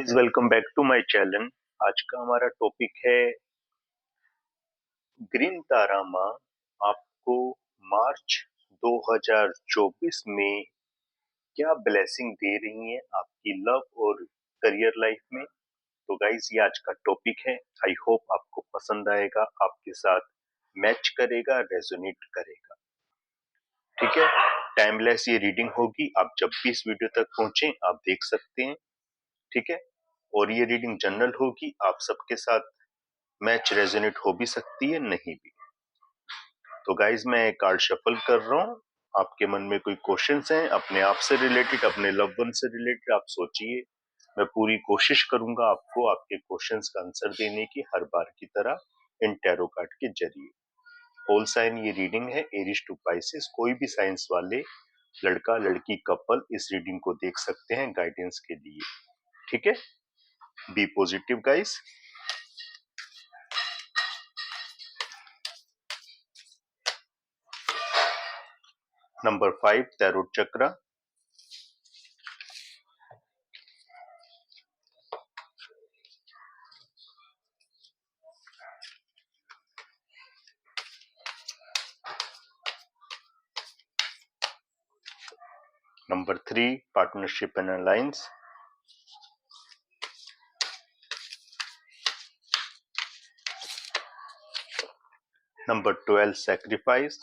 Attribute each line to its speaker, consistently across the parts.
Speaker 1: Guys, welcome back to my channel. आज का हमारा टॉपिक है ग्रीन तारा माँ आपको मार्च 2024 में क्या ब्लेसिंग दे रही है आपकी लव और करियर लाइफ में। तो गाइस, ये आज का टॉपिक है। आई होप आपको पसंद आएगा, आपके साथ मैच करेगा, रेजोनेट करेगा। ठीक है, टाइमलेस ये रीडिंग होगी। आप जब भी इस वीडियो तक पहुंचे आप देख सकते हैं। ठीक है, और ये रीडिंग जनरल होगी, आप सबके साथ मैच रेजोनेट हो भी सकती है, नहीं भी। तो गाइज, मैं कार्ड शफल कर रहा हूँ। आपके मन में कोई क्वेश्चंस हैं अपने आप से रिलेटेड, अपने लव वन से रिलेटेड, आप सोचिए। मैं पूरी कोशिश करूंगा आपको आपके क्वेश्चंस का आंसर देने की, हर बार की तरह इन टैरो कार्ड के जरिए। होल साइन ये रीडिंग है, एरिस टू पाइसेस। कोई भी साइंस वाले लड़का लड़की कपल इस रीडिंग को देख सकते हैं गाइडेंस के लिए। ठीक है, be positive guys. Number 5, tarot chakra. Number 3, partnership and alliance. Number 12, sacrifice.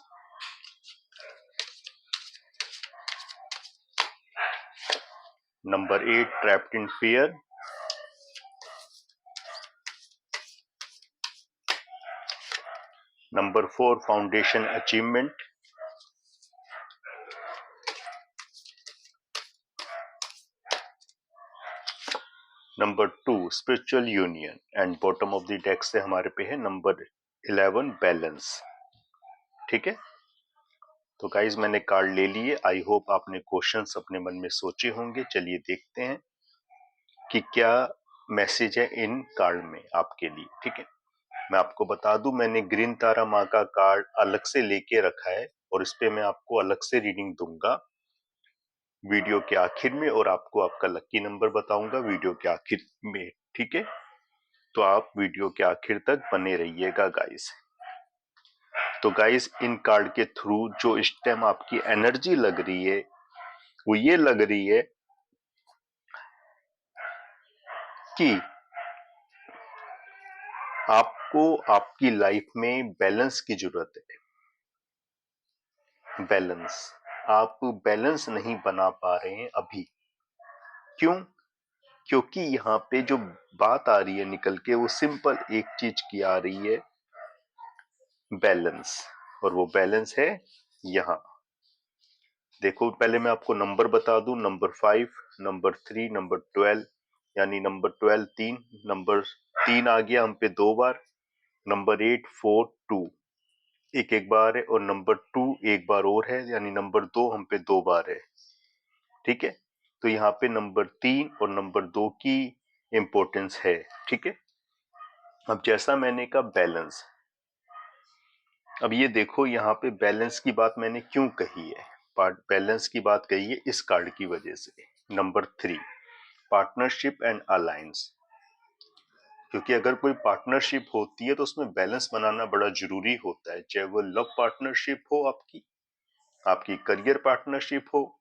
Speaker 1: Number 8, trapped in fear. Number 4, foundation achievement. Number 2, spiritual union. And bottom of the deck से हमारे पे है नंबर 11, बैलेंस। ठीक है, तो गाइज मैंने कार्ड ले लिए। आई होप आपने क्वेश्चंस अपने मन में सोचे होंगे। चलिए देखते हैं कि क्या मैसेज है इन कार्ड में आपके लिए। ठीक है, मैं आपको बता दूं, मैंने ग्रीन तारा माँ का कार्ड अलग से लेके रखा है और इस पे मैं आपको अलग से रीडिंग दूंगा वीडियो के आखिर में, और आपको आपका लकी नंबर बताऊंगा वीडियो के आखिर में। ठीक है, तो आप वीडियो के आखिर तक बने रहिएगा गाइस। तो गाइस, इन कार्ड के थ्रू जो इस टाइम आपकी एनर्जी लग रही है वो ये लग रही है कि आपको आपकी लाइफ में बैलेंस की जरूरत है। बैलेंस, आप बैलेंस नहीं बना पा रहे हैं अभी। क्यों? क्योंकि यहाँ पे जो बात आ रही है निकल के, वो सिंपल एक चीज की आ रही है, बैलेंस। और वो बैलेंस है यहाँ। देखो, पहले मैं आपको नंबर बता दूं, नंबर 5, नंबर 3, नंबर 12। यानी नंबर 12 3, नंबर 3 आ गया हम पे 2 बार। नंबर 8 4 2 एक एक बार है, और नंबर 2 एक बार और है, यानी नंबर 2 हम पे 2 बार है। ठीक है, तो यहाँ पे नंबर 3 और नंबर 2 की इंपॉर्टेंस है। ठीक है, अब जैसा मैंने कहा बैलेंस, अब ये देखो यहाँ पे बैलेंस की बात मैंने क्यों कही है। बैलेंस की बात कही है इस कार्ड की वजह से। Number 3, partnership and alliance. क्योंकि अगर कोई पार्टनरशिप होती है तो उसमें बैलेंस बनाना बड़ा जरूरी होता है, चाहे वो लव पार्टनरशिप हो, आपकी आपकी करियर पार्टनरशिप हो,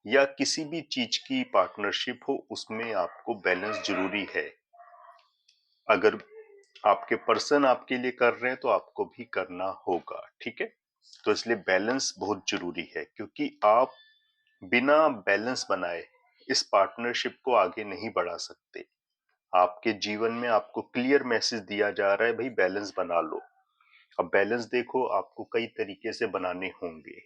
Speaker 1: या किसी भी चीज की पार्टनरशिप हो, उसमें आपको बैलेंस जरूरी है। अगर आपके पर्सन आपके लिए कर रहे हैं तो आपको भी करना होगा। ठीक है, तो इसलिए बैलेंस बहुत जरूरी है, क्योंकि आप बिना बैलेंस बनाए इस पार्टनरशिप को आगे नहीं बढ़ा सकते। आपके जीवन में आपको क्लियर मैसेज दिया जा रहा है, भाई बैलेंस बना लो। अब बैलेंस देखो, आपको कई तरीके से बनाने होंगे।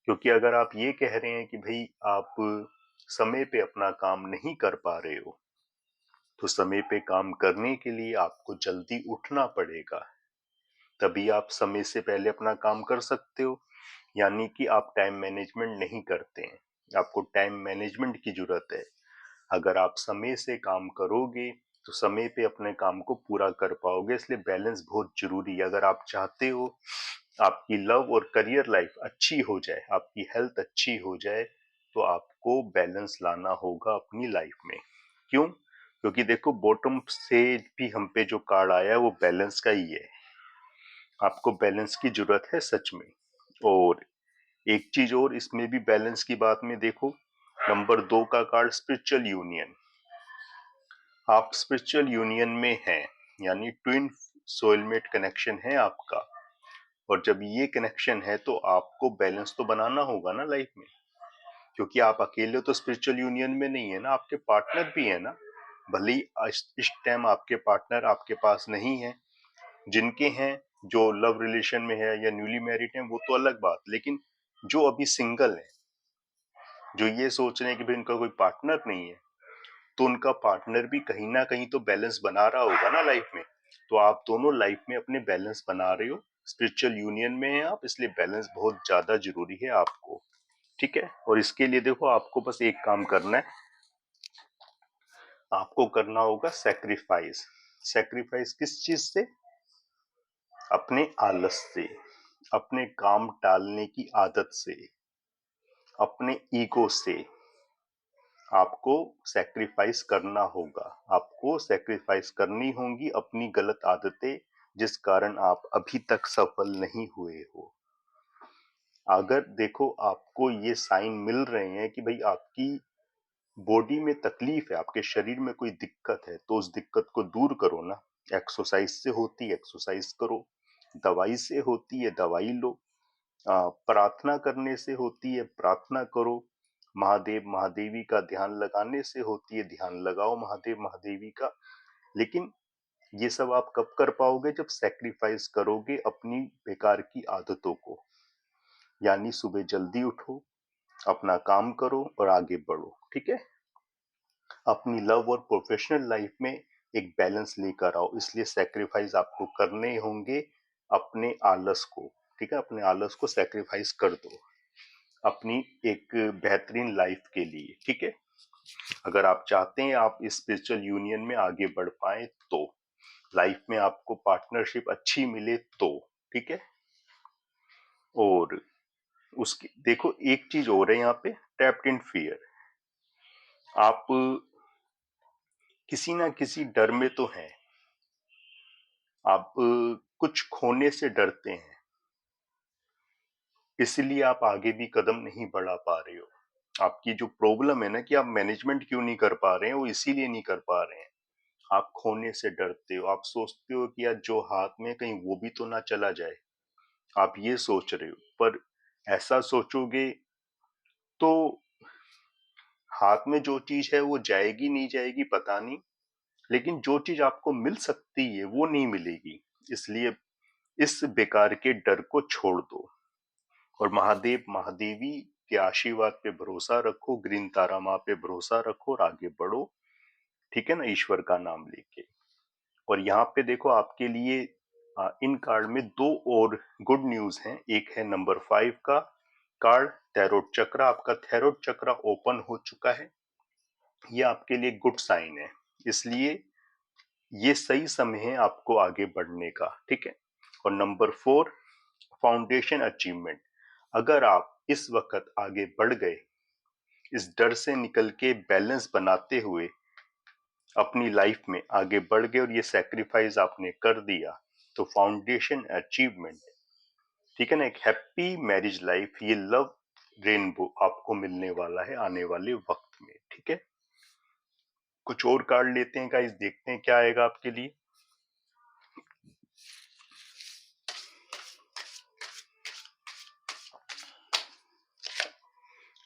Speaker 1: क्योंकि अगर आप ये कह रहे हैं कि भाई आप समय पे अपना काम नहीं कर पा रहे हो, तो समय पे काम करने के लिए आपको जल्दी उठना पड़ेगा, तभी आप समय से पहले अपना काम कर सकते हो। यानी कि आप टाइम मैनेजमेंट नहीं करते हैं, आपको टाइम मैनेजमेंट की जरूरत है। अगर आप समय से काम करोगे तो समय पे अपने काम को पूरा कर पाओगे, इसलिए बैलेंस बहुत जरूरी है। अगर आप चाहते हो आपकी लव और करियर लाइफ अच्छी हो जाए, आपकी हेल्थ अच्छी हो जाए, तो आपको बैलेंस लाना होगा अपनी लाइफ में। क्यों? क्योंकि देखो बॉटम से भी हम पे जो कार्ड आया है वो बैलेंस का ही है। आपको बैलेंस की जरूरत है सच में। और एक चीज और इसमें भी बैलेंस की बात में देखो, नंबर 2 का कार्ड स्पिरिचुअल यूनियन। आप स्पिरिचुअल यूनियन में हैं, यानी ट्विन सोलमेट कनेक्शन है आपका। और जब ये कनेक्शन है तो आपको बैलेंस तो बनाना होगा ना लाइफ में, क्योंकि आप अकेले तो स्पिरिचुअल यूनियन में नहीं है ना, आपके पार्टनर भी है ना। भले ही इस टाइम आपके पार्टनर आपके पास नहीं है, जिनके हैं जो लव रिलेशन में है या न्यूली मैरिड हैं वो तो अलग बात, लेकिन जो अभी सिंगल है, जो ये सोच रहे हैं कि भाई उनका कोई पार्टनर नहीं है, तो उनका पार्टनर भी कहीं ना कहीं तो बैलेंस बना रहा होगा ना लाइफ में। तो आप दोनों लाइफ में अपने बैलेंस बना रहे हो, स्पिरिचुअल यूनियन में है आप, इसलिए बैलेंस बहुत ज्यादा जरूरी है आपको। ठीक है, और इसके लिए देखो आपको बस एक काम करना है, आपको करना होगा सेक्रीफाइस। सेक्रीफाइस किस चीज से? अपने आलस से, अपने काम टालने की आदत से, अपने ईगो से आपको सेक्रीफाइस करना होगा। आपको सेक्रीफाइस करनी होंगी अपनी गलत आदतें, जिस कारण आप अभी तक सफल नहीं हुए हो। अगर देखो आपको ये साइन मिल रहे हैं कि भाई आपकी बॉडी में तकलीफ है, आपके शरीर में कोई दिक्कत है, तो उस दिक्कत को दूर करो ना। एक्सरसाइज से होती है एक्सरसाइज करो, दवाई से होती है दवाई लो, प्रार्थना करने से होती है प्रार्थना करो, महादेव महादेवी का ध्यान लगाने से होती है ध्यान लगाओ महादेव महादेवी का। लेकिन ये सब आप कब कर पाओगे? जब सेक्रीफाइस करोगे अपनी बेकार की आदतों को, यानी सुबह जल्दी उठो, अपना काम करो और आगे बढ़ो। ठीक है, अपनी लव और प्रोफेशनल लाइफ में एक बैलेंस लेकर आओ, इसलिए सेक्रीफाइस आपको करने होंगे अपने आलस को। ठीक है, अपने आलस को सेक्रीफाइस कर दो अपनी एक बेहतरीन लाइफ के लिए। ठीक है, अगर आप चाहते हैं आप इस स्पिरिचुअल यूनियन में आगे बढ़ पाए, तो लाइफ में आपको पार्टनरशिप अच्छी मिले तो। ठीक है, और उसकी देखो एक चीज और है यहाँ पे, ट्रैप्ड इन फियर। आप किसी ना किसी डर में तो हैं, आप कुछ खोने से डरते हैं, इसलिए आप आगे भी कदम नहीं बढ़ा पा रहे हो। आपकी जो प्रॉब्लम है ना कि आप मैनेजमेंट क्यों नहीं कर पा रहे हैं, वो इसीलिए नहीं कर पा रहे हैं, आप खोने से डरते हो। आप सोचते हो कि यार जो हाथ में कहीं वो भी तो ना चला जाए, आप ये सोच रहे हो। पर ऐसा सोचोगे तो हाथ में जो चीज है वो जाएगी नहीं जाएगी पता नहीं, लेकिन जो चीज आपको मिल सकती है वो नहीं मिलेगी। इसलिए इस बेकार के डर को छोड़ दो और महादेव महादेवी के आशीर्वाद पे भरोसा रखो, ग्रीन तारा माँ पे भरोसा रखो और आगे बढ़ो। ठीक है ना, ईश्वर का नाम लेके। और यहाँ पे देखो आपके लिए इन कार्ड में दो और गुड न्यूज हैं। एक है नंबर 5 का कार्ड, थैरोड चक्र। आपका थैरोड चक्र ओपन हो चुका है, ये आपके लिए गुड साइन है, इसलिए ये सही समय है आपको आगे बढ़ने का। ठीक है, और नंबर 4 फाउंडेशन अचीवमेंट। अगर आप इस वक्त आगे बढ़ गए, इस डर से निकल के बैलेंस बनाते हुए अपनी लाइफ में आगे बढ़ गए और ये सैक्रिफाइस आपने कर दिया, तो फाउंडेशन अचीवमेंट, ठीक है ना, एक हैप्पी मैरिज लाइफ, ये लव रेनबो आपको मिलने वाला है आने वाले वक्त में। ठीक है, कुछ और कार्ड लेते हैं गाइस, देखते हैं क्या आएगा आपके लिए।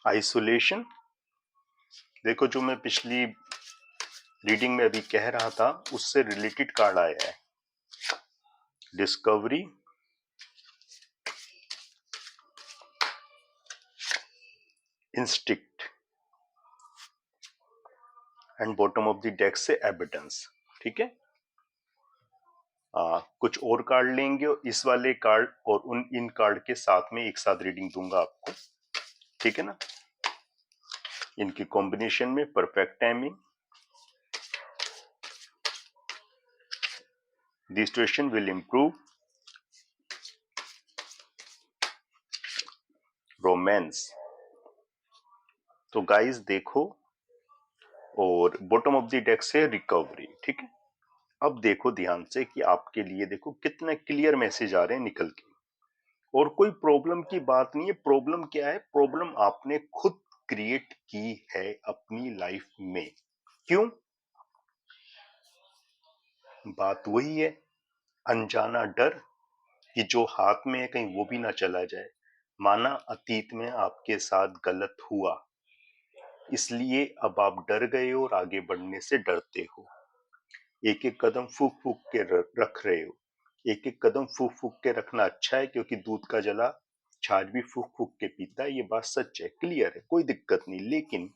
Speaker 1: आइसोलेशन। देखो जो मैं पिछली रीडिंग में अभी कह रहा था उससे रिलेटेड कार्ड आया है। Discovery, instinct and bottom of the deck से एबिडेंस। ठीक है, कुछ और कार्ड लेंगे और इस वाले कार्ड और इन कार्ड के साथ में एक साथ रीडिंग दूंगा आपको। ठीक है ना, इनकी कॉम्बिनेशन में perfect timing. The situation will improve, romance. तो गाइस देखो और बॉटम ऑफ द डेक से रिकवरी। ठीक है, अब देखो ध्यान से कि आपके लिए देखो कितने क्लियर मैसेज आ रहे हैं निकल के। और कोई प्रॉब्लम की बात नहीं है। प्रॉब्लम क्या है? प्रॉब्लम आपने खुद क्रिएट की है अपनी लाइफ में। क्यों? बात वही है, अनजाना डर कि जो हाथ में है कहीं वो भी ना चला जाए। माना अतीत में आपके साथ गलत हुआ, इसलिए अब आप डर गए हो और आगे बढ़ने से डरते हो। एक एक कदम फूक फूक के रख रहे हो। एक एक कदम फूक फूक के रखना अच्छा है, क्योंकि दूध का जला छाछ भी फूक फूक के पीता है। ये बात सच है, क्लियर है, कोई दिक्कत नहीं। लेकिन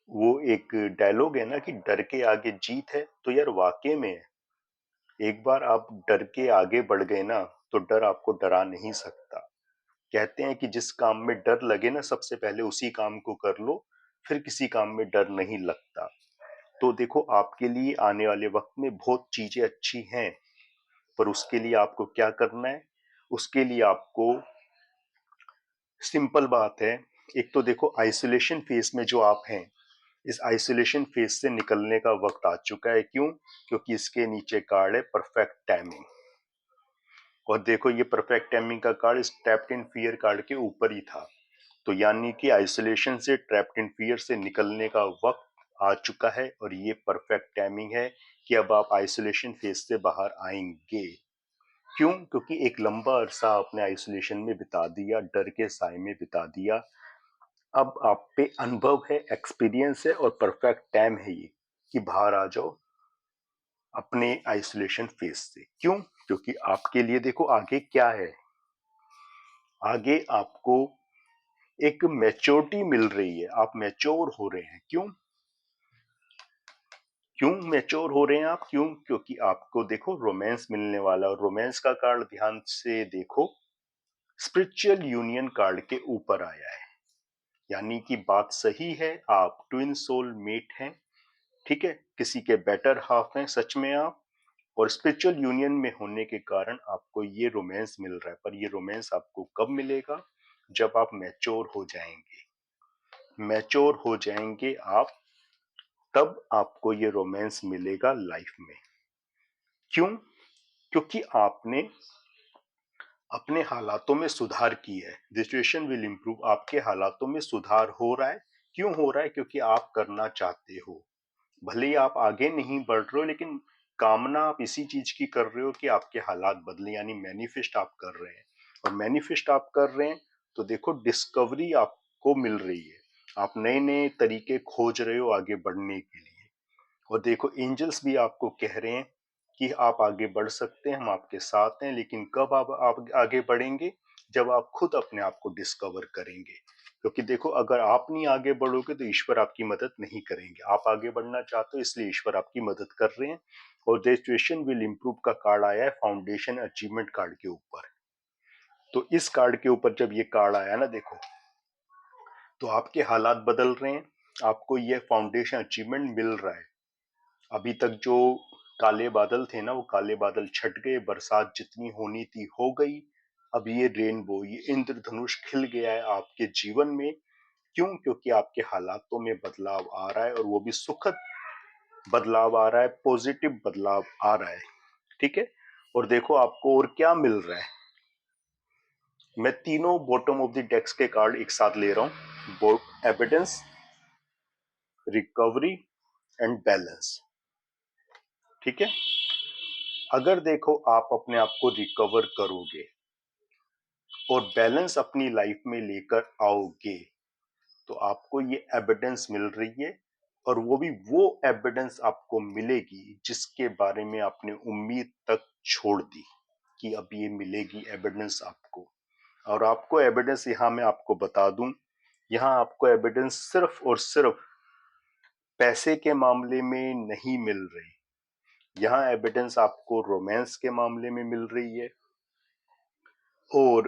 Speaker 1: वो एक डायलॉग है ना कि डर के आगे जीत है, तो यार वाकई में है। एक बार आप डर के आगे बढ़ गए ना, तो डर आपको डरा नहीं सकता। कहते हैं कि जिस काम में डर लगे ना, सबसे पहले उसी काम को कर लो, फिर किसी काम में डर नहीं लगता। तो देखो आपके लिए आने वाले वक्त में बहुत चीजें अच्छी हैं, पर उसके लिए आपको क्या करना है? उसके लिए आपको सिंपल बात है। एक तो देखो आइसोलेशन फेज में जो आप हैं, इस आइसोलेशन फेज से निकलने का वक्त आ चुका है। क्यों? क्योंकि इसके नीचे कार्ड है परफेक्ट टाइमिंग। और देखो ये परफेक्ट टाइमिंग का कार्ड इस ट्रैप्ड इन फियर कार्ड के ऊपर ही था। तो यानी कि आइसोलेशन से, ट्रैप्ड इन फियर से निकलने का वक्त आ चुका है, और ये परफेक्ट टाइमिंग है कि अब आप आइसोलेशन फेज से बाहर आएंगे। क्यों? क्योंकि एक लंबा अरसा आपने आइसोलेशन में बिता दिया, डर के साए में बिता दिया। अब आप पे अनुभव है, एक्सपीरियंस है, और परफेक्ट टाइम है ये कि बाहर आ जाओ अपने आइसोलेशन फेज से। क्यों? क्योंकि आपके लिए देखो आगे क्या है। आगे आपको एक मैच्योरिटी मिल रही है, आप मैच्योर हो रहे हैं। क्यों? क्यों मैच्योर हो रहे हैं आप? क्यों? क्योंकि आपको देखो रोमांस मिलने वाला। और रोमांस का कार्ड ध्यान से देखो, स्पिरिचुअल यूनियन कार्ड के ऊपर आया है। यानी कि बात सही है, आप ट्विन सोल मेट हैं। ठीक है, किसी के बेटर हाफ हैं सच में आप। और स्पिरिचुअल यूनियन में होने के कारण आपको ये रोमांस मिल रहा है। पर ये रोमांस आपको कब मिलेगा? जब आप मैच्योर हो जाएंगे। मैच्योर हो जाएंगे आप, तब आपको ये रोमांस मिलेगा लाइफ में। क्यों? क्योंकि आपने अपने हालातों में सुधार की है। The situation will improve. आपके हालातों में सुधार हो रहा है। क्यों हो रहा है? क्योंकि आप करना चाहते हो। भले ही आप आगे नहीं बढ़ रहे हो, लेकिन कामना आप इसी चीज की कर रहे हो कि आपके हालात बदले, यानी मैनिफेस्ट आप कर रहे हैं। और मैनिफेस्ट आप कर रहे हैं तो देखो डिस्कवरी आपको मिल रही है। आप नए नए तरीके खोज रहे हो आगे बढ़ने के लिए। और देखो एंजल्स भी आपको कह रहे हैं कि आप आगे बढ़ सकते हैं, हम आपके साथ हैं। लेकिन कब आप आगे बढ़ेंगे? जब आप खुद अपने आप को डिस्कवर करेंगे। क्योंकि देखो अगर आप नहीं आगे बढ़ोगे तो ईश्वर आपकी मदद नहीं करेंगे। आप आगे बढ़ना चाहते हो, इसलिए ईश्वर आपकी मदद कर रहे हैं। और द सिचुएशन विल इंप्रूव का कार्ड आया है फाउंडेशन अचीवमेंट कार्ड के ऊपर। तो इस कार्ड के ऊपर जब ये कार्ड आया ना देखो, तो आपके हालात बदल रहे हैं, आपको ये फाउंडेशन अचीवमेंट मिल रहा है। अभी तक जो काले बादल थे ना, वो काले बादल छट गए, बरसात जितनी होनी थी हो गई। अब ये रेनबो, ये इंद्रधनुष खिल गया है आपके जीवन में। क्यों? क्योंकि आपके हालातों में बदलाव आ रहा है, और वो भी सुखद बदलाव आ रहा है, पॉजिटिव बदलाव आ रहा है। ठीक है, और देखो आपको और क्या मिल रहा है। मैं तीनों बॉटम ऑफ द डेक्स के कार्ड एक साथ ले रहा हूं। Evidence, recovery and balance. ठीक है, अगर देखो आप अपने आप को रिकवर करोगे और बैलेंस अपनी लाइफ में लेकर आओगे, तो आपको ये एविडेंस मिल रही है। और वो भी वो एविडेंस आपको मिलेगी जिसके बारे में आपने उम्मीद तक छोड़ दी कि अब ये मिलेगी एविडेंस आपको। और आपको एविडेंस यहां मैं आपको बता दूं, यहां आपको एविडेंस सिर्फ और सिर्फ पैसे के मामले में नहीं मिल रही। यहाँ एविडेंस आपको रोमांस के मामले में मिल रही है, और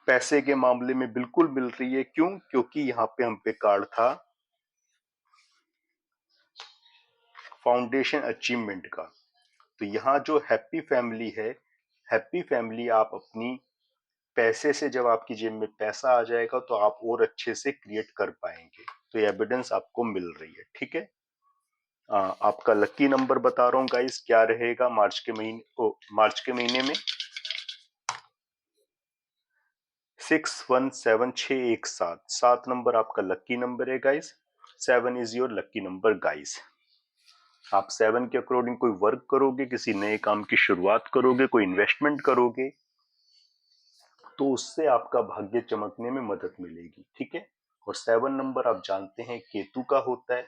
Speaker 1: पैसे के मामले में बिल्कुल मिल रही है। क्यों? क्योंकि यहाँ पे हम पे कार्ड था फाउंडेशन अचीवमेंट का। तो यहाँ जो हैप्पी फैमिली है, हैप्पी फैमिली आप अपनी पैसे से जब आपकी जेब में पैसा आ जाएगा तो आप और अच्छे से क्रिएट कर पाएंगे। तो ये एविडेंस आपको मिल रही है, ठीक है। आपका लकी नंबर बता रहा हूँ गाइस, क्या रहेगा मार्च के महीने में 617617। 7 नंबर आपका लकी नंबर है guys. 7 is your lucky number guys. आप 7 के अकॉर्डिंग कोई वर्क करोगे, किसी नए काम की शुरुआत करोगे, कोई इन्वेस्टमेंट करोगे, तो उससे आपका भाग्य चमकने में मदद मिलेगी, ठीक है। और 7 नंबर आप जानते हैं केतु का होता है,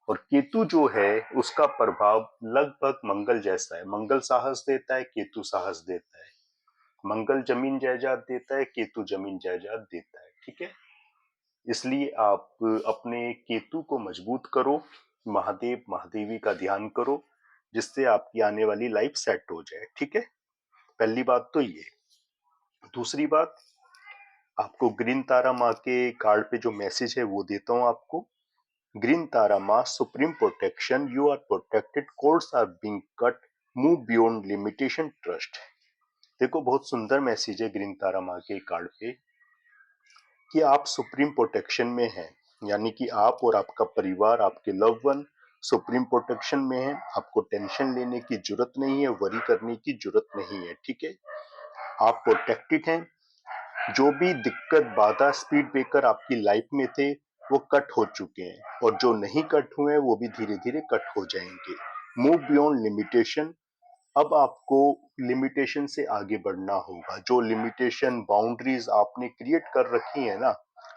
Speaker 1: और केतु जो है उसका प्रभाव लगभग मंगल जैसा है। मंगल साहस देता है, केतु साहस देता है। मंगल जमीन जायदाद देता है, केतु जमीन जायदाद देता है, ठीक है। इसलिए आप अपने केतु को मजबूत करो, महादेव महादेवी का ध्यान करो, जिससे आपकी आने वाली लाइफ सेट हो जाए, ठीक है। पहली बात तो ये। दूसरी बात, आपको ग्रीन तारा माँ के कार्ड पे जो मैसेज है वो देता हूं आपको। ग्रीन तारा माँ supreme protection, you are protected, course are being cut, move beyond limitation, trust. देखो बहुत सुंदर मैसेज है ग्रीन तारा माँ के कार्ड पे कि आप सुप्रीम प्रोटेक्शन में हैं, यानी कि आप और आपका परिवार, आपके लव वन सुप्रीम प्रोटेक्शन में है। आपको टेंशन लेने की जरूरत नहीं है, वरी करने की जरूरत नहीं है, ठीक है। आप प्रोटेक्टेड हैं। जो भी दिक्कत, बाधा, स्पीड ब्रेकर आपकी लाइफ में थे वो कट हो चुके हैं, और जो नहीं कट हुए हैं वो भी धीरे धीरे कट हो जाएंगे। Move beyond limitation. अब आपको लिमिटेशन से आगे बढ़ना होगा। जो लिमिटेशन, बाउंड्रीज आपने क्रिएट कर रखी है ना,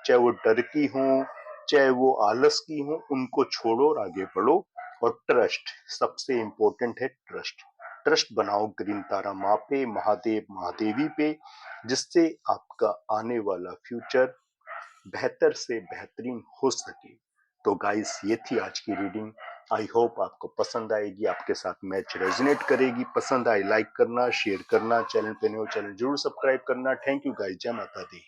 Speaker 1: चाहे वो डर की हो, चाहे वो आलस की हो, उनको छोड़ो और आगे बढ़ो। और ट्रस्ट, सबसे इंपॉर्टेंट है ट्रस्ट। ट्रस्ट बनाओ ग्रीन तारा माँ पे, महादेव महादेवी पे, जिससे आपका आने वाला फ्यूचर बेहतर से बेहतरीन हो सके। तो गाइस, ये थी आज की रीडिंग। आई होप आपको पसंद आएगी, आपके साथ मैच रेजोनेट करेगी। पसंद आई लाइक करना, शेयर करना, चैनल पे नए हो चैनल जरूर सब्सक्राइब करना। थैंक यू गाइस, जय माता दी।